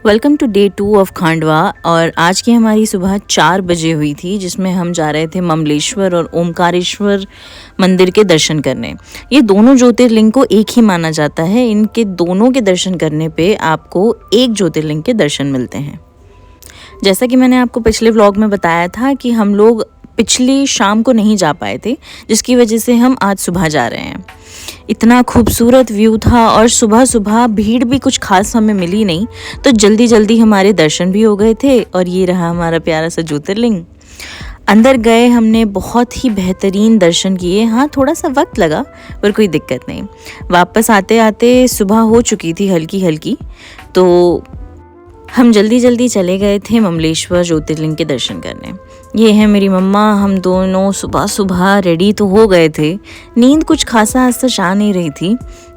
Welcome to day 2 of Khandwa. और आज की हमारी सुबह 4 बजे हुई थी, जिसमें हम जा रहे थे ममलेश्वर और ओमकारेश्वर मंदिर के दर्शन करने। ये दोनों ज्योतिर्लिंग को एक ही माना जाता है। इनके दोनों के दर्शन करने पे आपको एक ज्योतिर्लिंग के दर्शन मिलते हैं। जैसा कि मैंने आपको पिछले व्लॉग में बताया था कि हम लोग पिछली शाम को नहीं जा पाए थे, जिसकी वजह से हम आज सुबह जा रहे हैं। इतना खूबसूरत व्यू था और सुबह सुबह भीड़ भी कुछ खास हमें मिली नहीं, तो जल्दी जल्दी हमारे दर्शन भी हो गए थे। और ये रहा हमारा प्यारा सा ज्योतिर्लिंग। अंदर गए, हमने बहुत ही बेहतरीन दर्शन किए। हाँ, थोड़ा सा वक्त लगा पर कोई दिक्कत नहीं। वापस आते आते सुबह हो चुकी थी हल्की हल्की, तो हम जल्दी जल्दी चले गए थे ममलेश्वर ज्योतिर्लिंग के दर्शन करने। ये है मेरी मम्मा। हम दोनों सुबह सुबह रेडी तो हो गए थे, नींद कुछ खासा आज तक आ नहीं रही थी,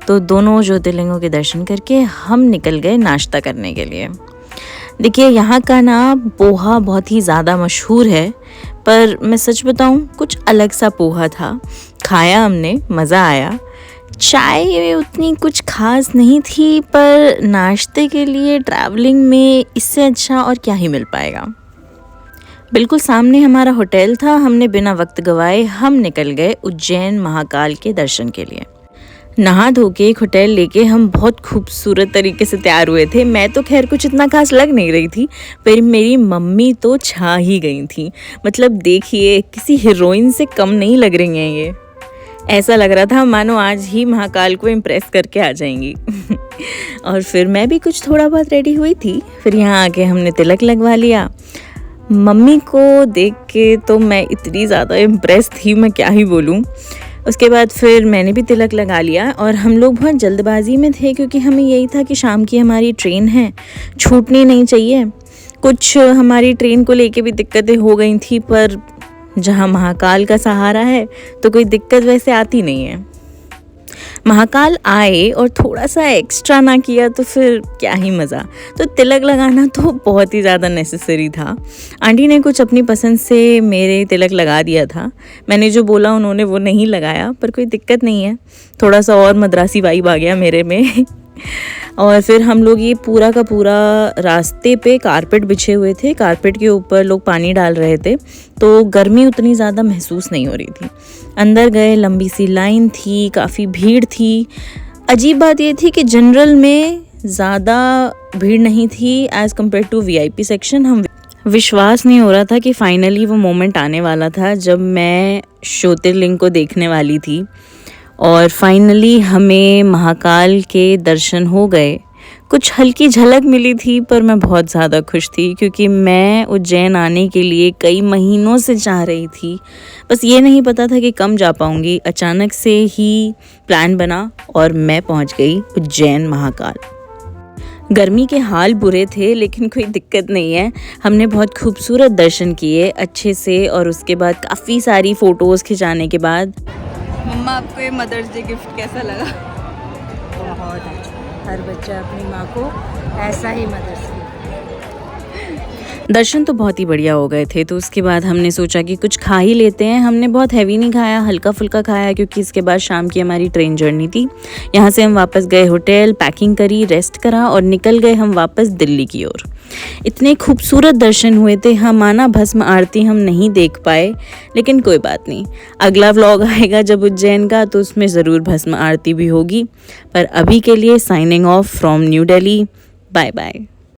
तो दोनों ज्योतिर्लिंगों के दर्शन करके हम निकल गए नाश्ता करने के लिए। देखिए, यहाँ का ना पोहा बहुत ही ज़्यादा मशहूर है, पर मैं सच बताऊँ कुछ अलग सा पोहा था। खाया हमने, मज़ा आया। चाय उतनी कुछ खास नहीं थी, पर नाश्ते के लिए ट्रैवलिंग में इससे अच्छा और क्या ही मिल पाएगा। बिल्कुल सामने हमारा होटल था। हमने बिना वक्त गवाए हम निकल गए उज्जैन महाकाल के दर्शन के लिए। नहा धो के एक होटल लेके हम बहुत खूबसूरत तरीके से तैयार हुए थे। मैं तो खैर कुछ इतना खास लग नहीं रही थी, पर मेरी मम्मी तो छा ही गई थी। मतलब देखिए, किसी हीरोइन से कम नहीं लग रही हैं ये। ऐसा लग रहा था मानो आज ही महाकाल को इम्प्रेस करके आ जाएंगी। और फिर मैं भी कुछ थोड़ा बहुत रेडी हुई थी। फिर यहाँ आके हमने तिलक लगवा लिया। मम्मी को देख के तो मैं इतनी ज़्यादा इम्प्रेस थी, मैं क्या ही बोलूँ। उसके बाद फिर मैंने भी तिलक लगा लिया और हम लोग बहुत जल्दबाजी में थे, क्योंकि हमें यही था कि शाम की हमारी ट्रेन है, छूटनी नहीं चाहिए। कुछ हमारी ट्रेन को लेके भी दिक्कतें हो गई थी, पर जहाँ महाकाल का सहारा है तो कोई दिक्कत वैसे आती नहीं है। महाकाल आए और थोड़ा सा एक्स्ट्रा ना किया तो फिर क्या ही मज़ा। तो तिलक लगाना तो बहुत ही ज़्यादा नेसेसरी था। आंटी ने कुछ अपनी पसंद से मेरे तिलक लगा दिया था। मैंने जो बोला उन्होंने वो नहीं लगाया, पर कोई दिक्कत नहीं है। थोड़ा सा और मद्रासी वाइब आ गया मेरे में। और फिर हम लोग ये पूरा का पूरा रास्ते पे कारपेट बिछे हुए थे, कारपेट के ऊपर लोग पानी डाल रहे थे, तो गर्मी उतनी ज़्यादा महसूस नहीं हो रही थी। अंदर गए, लंबी सी लाइन थी, काफ़ी भीड़ थी। अजीब बात ये थी कि जनरल में ज़्यादा भीड़ नहीं थी as compare to VIP section. हम विश्वास नहीं हो रहा था कि फाइनली वो मोमेंट आने वाला था जब मैं ज्योतिर्लिंग को देखने वाली थी, और फाइनली हमें महाकाल के दर्शन हो गए। कुछ हल्की झलक मिली थी, पर मैं बहुत ज़्यादा खुश थी, क्योंकि मैं उज्जैन आने के लिए कई महीनों से चाह रही थी। बस ये नहीं पता था कि कब जा पाऊँगी। अचानक से ही प्लान बना और मैं पहुँच गई उज्जैन महाकाल। गर्मी के हाल बुरे थे, लेकिन कोई दिक्कत नहीं है। हमने बहुत खूबसूरत दर्शन किए अच्छे से, और उसके बाद काफ़ी सारी फ़ोटोज़ खिंचाने के बाद। मम्मा, आपको ये मदर्स डे गिफ्ट कैसा लगा? बहुत अच्छा। हर बच्चा अपनी माँ को ऐसा ही मदर्स डे। दर्शन तो बहुत ही बढ़िया हो गए थे, तो उसके बाद हमने सोचा कि कुछ खा ही लेते हैं। हमने बहुत हैवी नहीं खाया, हल्का फुल्का खाया, क्योंकि इसके बाद शाम की हमारी ट्रेन जर्नी थी। यहाँ से हम वापस गए होटल, पैकिंग करी, रेस्ट करा और निकल गए हम वापस दिल्ली की ओर। इतने खूबसूरत दर्शन हुए थे। हम माना भस्म आरती हम नहीं देख पाए, लेकिन कोई बात नहीं। अगला व्लॉग आएगा जब उज्जैन का, तो उसमें ज़रूर भस्म आरती भी होगी। पर अभी के लिए signing off from New Delhi. Bye bye.